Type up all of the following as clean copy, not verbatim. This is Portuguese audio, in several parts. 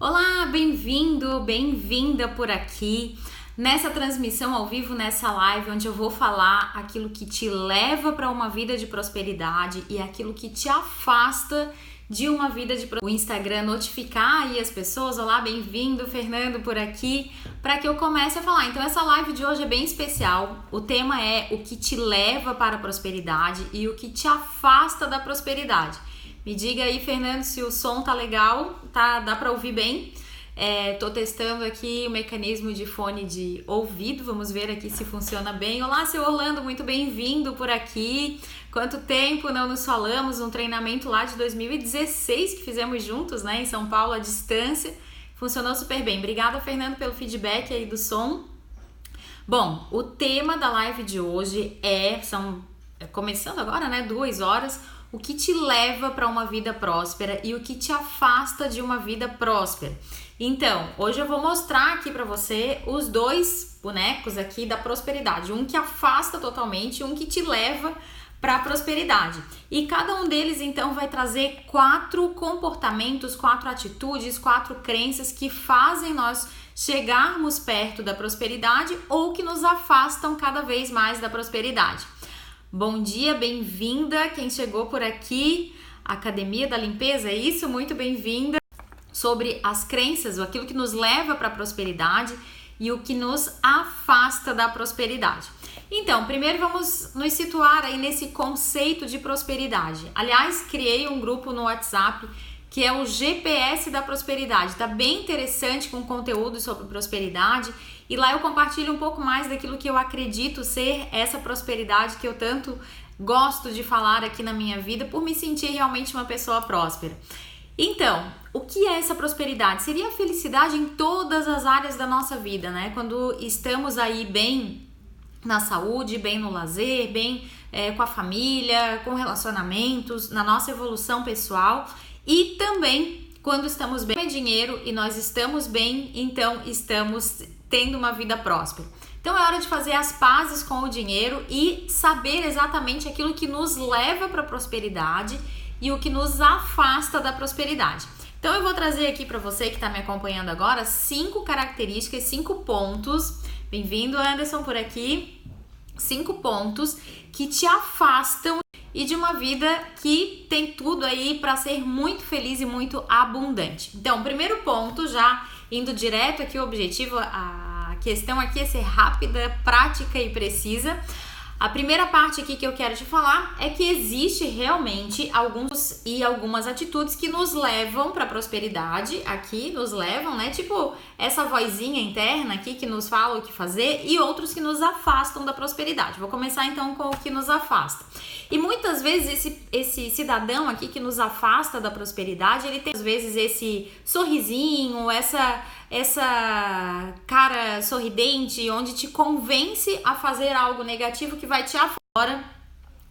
Olá, bem-vindo, bem-vinda por aqui nessa transmissão ao vivo, nessa live onde eu vou falar aquilo que te leva para uma vida de prosperidade e aquilo que te afasta de uma vida de prosperidade. O Instagram notificar aí as pessoas, olá, bem-vindo, Fernando por aqui, para que eu comece a falar. Então essa live de hoje é bem especial, o tema é o que te leva para a prosperidade e o que te afasta da prosperidade. Me diga aí, Fernando, se o som tá legal, tá? Dá para ouvir bem? Tô testando aqui o mecanismo de fone de ouvido, vamos ver aqui se funciona bem. Olá, seu Orlando, muito bem-vindo por aqui. Quanto tempo não nos falamos, um treinamento lá de 2016 que fizemos juntos, né, em São Paulo, à distância. Funcionou super bem. Obrigada, Fernando, pelo feedback aí do som. Bom, o tema da live de hoje começando agora, né, 2 horas, o que te leva para uma vida próspera e o que te afasta de uma vida próspera. Então, hoje eu vou mostrar aqui para você os dois bonecos aqui da prosperidade, um que afasta totalmente e um que te leva para a prosperidade. E cada um deles então vai trazer 4 comportamentos, 4 atitudes, 4 crenças que fazem nós chegarmos perto da prosperidade ou que nos afastam cada vez mais da prosperidade. Bom dia, bem-vinda, quem chegou por aqui, Academia da Limpeza, é isso? Muito bem-vinda. Sobre as crenças, aquilo que nos leva para a prosperidade e o que nos afasta da prosperidade. Então, primeiro vamos nos situar aí nesse conceito de prosperidade. Aliás, criei um grupo no WhatsApp que é o GPS da prosperidade. Tá bem interessante com conteúdo sobre prosperidade e lá eu compartilho um pouco mais daquilo que eu acredito ser essa prosperidade que eu tanto gosto de falar aqui na minha vida por me sentir realmente uma pessoa próspera. Então, o que é essa prosperidade? Seria a felicidade em todas as áreas da nossa vida, né? Quando estamos aí bem na saúde, bem no lazer, bem com a família, com relacionamentos, na nossa evolução pessoal e também quando estamos bem com dinheiro e nós estamos bem, então estamos tendo uma vida próspera. Então é hora de fazer as pazes com o dinheiro e saber exatamente aquilo que nos leva para a prosperidade e o que nos afasta da prosperidade. Então eu vou trazer aqui para você que está me acompanhando agora 5 características, 5 pontos. Bem-vindo, Anderson, por aqui. 5 pontos que te afastam e de uma vida que tem tudo aí para ser muito feliz e muito abundante. Então, primeiro ponto, já indo direto aqui, o objetivo, a questão aqui é ser rápida, prática e precisa. A primeira parte aqui que eu quero te falar é que existe realmente algumas atitudes que nos levam para a prosperidade, aqui nos levam, né? Tipo essa vozinha interna aqui que nos fala o que fazer e outros que nos afastam da prosperidade. Vou começar então com o que nos afasta. E muitas vezes esse cidadão aqui que nos afasta da prosperidade, ele tem às vezes esse sorrisinho, essa cara sorridente, onde te convence a fazer algo negativo que vai te afora,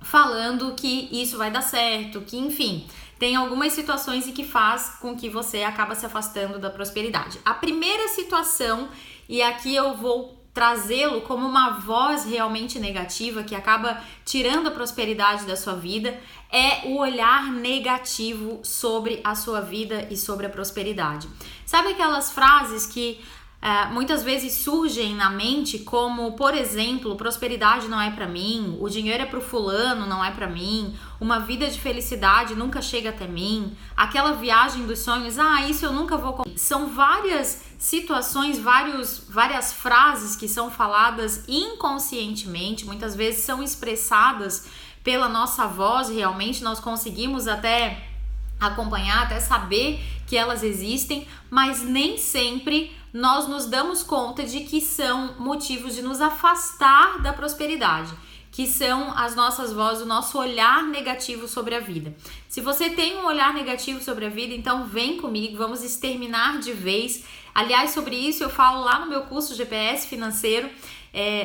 falando que isso vai dar certo, que enfim, tem algumas situações em que faz com que você acaba se afastando da prosperidade. A primeira situação, e aqui eu vou trazê-lo como uma voz realmente negativa que acaba tirando a prosperidade da sua vida, é o olhar negativo sobre a sua vida e sobre a prosperidade. Sabe aquelas frases que muitas vezes surgem na mente como, por exemplo, prosperidade não é pra mim, o dinheiro é pro fulano, não é pra mim, uma vida de felicidade nunca chega até mim, aquela viagem dos sonhos, isso eu nunca vou... São várias situações, várias frases que são faladas inconscientemente, muitas vezes são expressadas pela nossa voz, realmente nós conseguimos até acompanhar, até saber que elas existem, mas nem sempre nós nos damos conta de que são motivos de nos afastar da prosperidade, que são as nossas vozes, o nosso olhar negativo sobre a vida. Se você tem um olhar negativo sobre a vida, então vem comigo, vamos exterminar de vez. Aliás, sobre isso eu falo lá no meu curso GPS financeiro,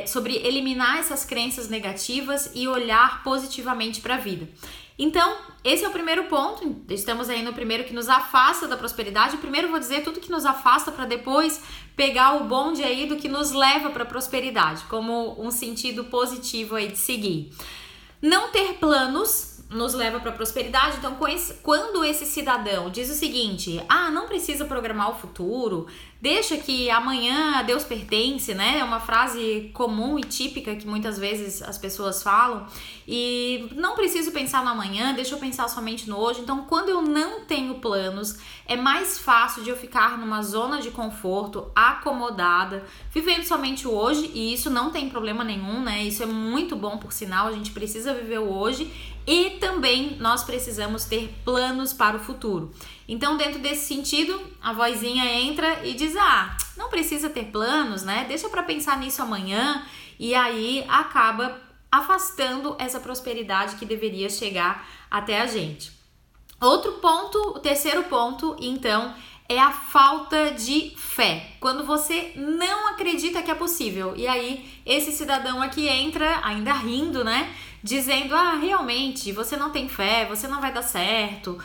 sobre eliminar essas crenças negativas e olhar positivamente para a vida. Então, esse é o primeiro ponto, estamos aí no primeiro que nos afasta da prosperidade. Primeiro vou dizer tudo que nos afasta para depois pegar o bonde aí do que nos leva para a prosperidade, como um sentido positivo aí de seguir. Não ter planos nos leva para a prosperidade. Então, quando esse cidadão diz o seguinte: não precisa programar o futuro, deixa que amanhã a Deus pertence, né? É uma frase comum e típica que muitas vezes as pessoas falam, e não preciso pensar no amanhã, deixa eu pensar somente no hoje. Então, quando eu não tenho planos, é mais fácil de eu ficar numa zona de conforto, acomodada, vivendo somente o hoje, e isso não tem problema nenhum, né? Isso é muito bom, por sinal, a gente precisa viver o hoje. E também nós precisamos ter planos para o futuro. Então, dentro desse sentido, a vozinha entra e diz: não precisa ter planos, né? Deixa para pensar nisso amanhã. E aí acaba afastando essa prosperidade que deveria chegar até a gente. Outro ponto, o terceiro ponto, então, é a falta de fé. Quando você não acredita que é possível. E aí, esse cidadão aqui entra, ainda rindo, né? Dizendo: realmente, você não tem fé, você não vai dar certo.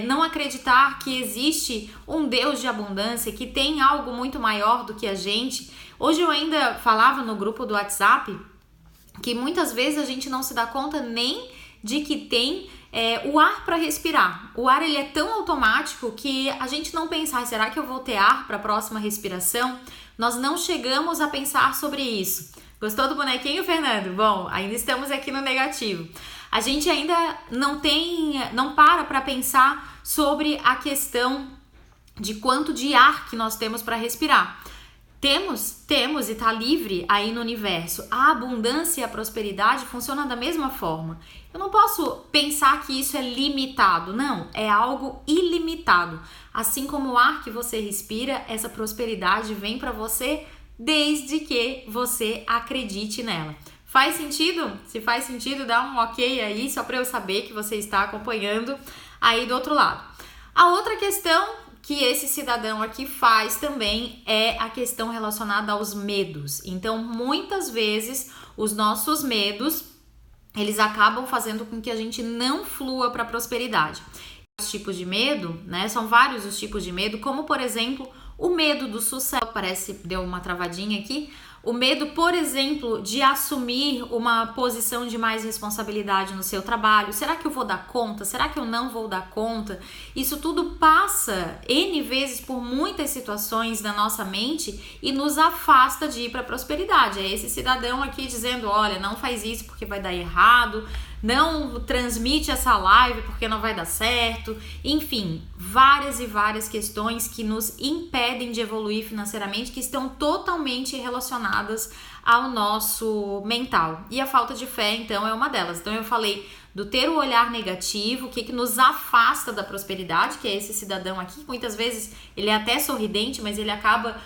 Não acreditar que existe um Deus de abundância, que tem algo muito maior do que a gente. Hoje eu ainda falava no grupo do WhatsApp que muitas vezes a gente não se dá conta nem de que tem o ar para respirar. O ar, ele é tão automático que a gente não pensa: será que eu vou ter ar para a próxima respiração? Nós não chegamos a pensar sobre isso. Gostou do bonequinho, Fernando? Bom, ainda estamos aqui no negativo. A gente ainda não para pensar sobre a questão de quanto de ar que nós temos para respirar. Temos e está livre aí no universo. A abundância e a prosperidade funcionam da mesma forma. Eu não posso pensar que isso é limitado. Não, é algo ilimitado. Assim como o ar que você respira, essa prosperidade vem para você desde que você acredite nela. Faz sentido? Se faz sentido, dá um ok aí, só para eu saber que você está acompanhando aí do outro lado. A outra questão que esse cidadão aqui faz também é a questão relacionada aos medos. Então, muitas vezes, os nossos medos, eles acabam fazendo com que a gente não flua para a prosperidade. Os tipos de medo, né? São vários os tipos de medo, como, por exemplo, o medo do sucesso. Parece que deu uma travadinha aqui. O medo, por exemplo, de assumir uma posição de mais responsabilidade no seu trabalho. Será que eu vou dar conta? Será que eu não vou dar conta? Isso tudo passa N vezes por muitas situações da nossa mente e nos afasta de ir para a prosperidade. É esse cidadão aqui dizendo: olha, não faz isso porque vai dar errado, não transmite essa live porque não vai dar certo. Enfim, várias e várias questões que nos impedem de evoluir financeiramente, que estão totalmente relacionadas ao nosso mental. E a falta de fé, então, é uma delas. Então, eu falei do ter o olhar negativo, o que nos afasta da prosperidade, que é esse cidadão aqui. Muitas vezes ele é até sorridente, mas ele acaba...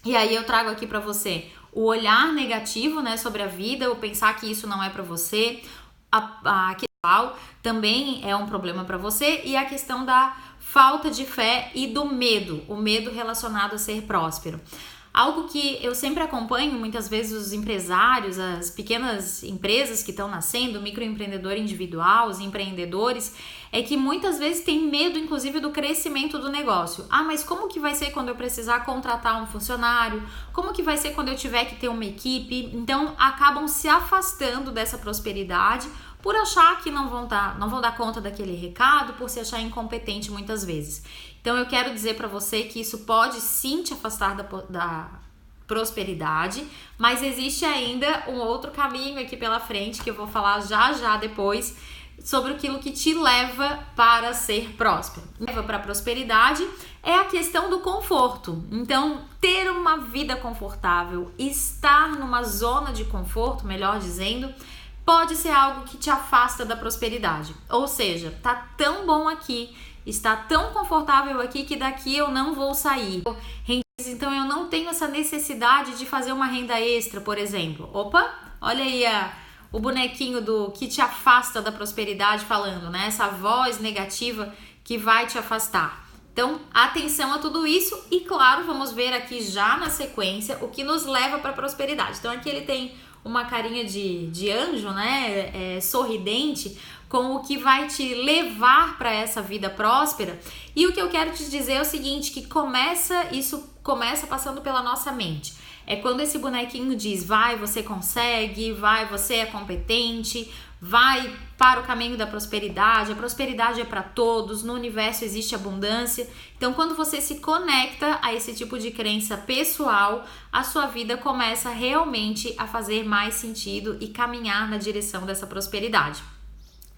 E aí eu trago aqui para você o olhar negativo, né, sobre a vida, o pensar que isso não é para você. A questão também é um problema para você, e a questão da falta de fé e do medo, o medo relacionado a ser próspero. Algo que eu sempre acompanho, muitas vezes, os empresários, as pequenas empresas que estão nascendo, o microempreendedor individual, os empreendedores, é que muitas vezes tem medo, inclusive, do crescimento do negócio. Mas como que vai ser quando eu precisar contratar um funcionário? Como que vai ser quando eu tiver que ter uma equipe? Então, acabam se afastando dessa prosperidade por achar que não vão dar conta daquele recado, por se achar incompetente muitas vezes. Então, eu quero dizer para você que isso pode sim te afastar da prosperidade, mas existe ainda um outro caminho aqui pela frente, que eu vou falar já depois, sobre aquilo que te leva para ser próspero. Leva para a prosperidade é a questão do conforto. Então, ter uma vida confortável, estar numa zona de conforto, melhor dizendo, pode ser algo que te afasta da prosperidade. Ou seja, tá tão bom aqui, está tão confortável aqui que daqui eu não vou sair. Então eu não tenho essa necessidade de fazer uma renda extra, por exemplo. Opa, olha aí o bonequinho do que te afasta da prosperidade falando, né? Essa voz negativa que vai te afastar. Então, atenção a tudo isso e, claro, vamos ver aqui já na sequência o que nos leva para a prosperidade. Então, aqui ele tem uma carinha de anjo, né? Sorridente, com o que vai te levar para essa vida próspera. E o que eu quero te dizer é o seguinte, que isso começa passando pela nossa mente. É quando esse bonequinho diz: vai, você consegue, vai, você é competente, vai para o caminho da prosperidade. A prosperidade é para todos, no universo existe abundância. Então, quando você se conecta a esse tipo de crença pessoal, a sua vida começa realmente a fazer mais sentido e caminhar na direção dessa prosperidade.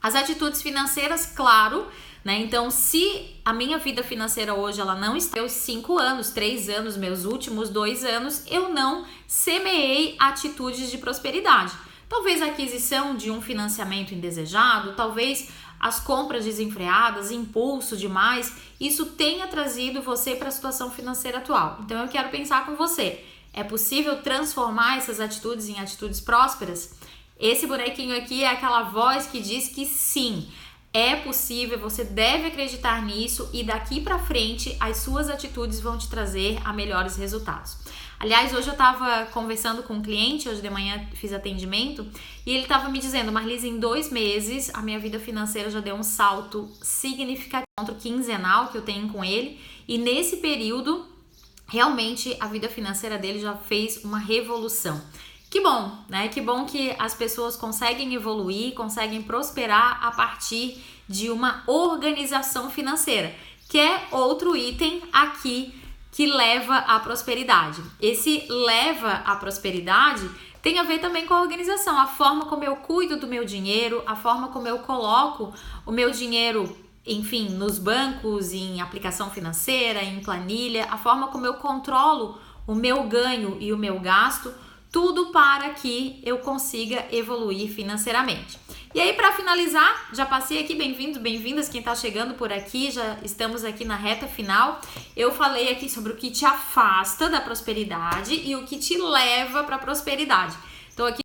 As atitudes financeiras, claro, né? Então, se a minha vida financeira hoje ela não está, meus 5 anos, 3 anos, meus últimos 2 anos, eu não semeei atitudes de prosperidade. Talvez a aquisição de um financiamento indesejado, talvez as compras desenfreadas, impulso demais, isso tenha trazido você para a situação financeira atual. Então eu quero pensar com você, é possível transformar essas atitudes em atitudes prósperas? Esse bonequinho aqui é aquela voz que diz que sim, é possível, você deve acreditar nisso e daqui para frente as suas atitudes vão te trazer a melhores resultados. Aliás, hoje eu estava conversando com um cliente, hoje de manhã fiz atendimento, e ele estava me dizendo, Marlise, em 2 meses a minha vida financeira já deu um salto significativo, quinzenal que eu tenho com ele, e nesse período, realmente a vida financeira dele já fez uma revolução. Que bom, né? Que bom que as pessoas conseguem evoluir, conseguem prosperar a partir de uma organização financeira, que é outro item aqui que leva à prosperidade. Esse leva à prosperidade tem a ver também com a organização, a forma como eu cuido do meu dinheiro, a forma como eu coloco o meu dinheiro, enfim, nos bancos, em aplicação financeira, em planilha, a forma como eu controlo o meu ganho e o meu gasto, tudo para que eu consiga evoluir financeiramente. E aí, para finalizar, já passei aqui, bem-vindos, bem-vindas, quem está chegando por aqui, já estamos aqui na reta final. Eu falei aqui sobre o que te afasta da prosperidade e o que te leva para a prosperidade. Então, aqui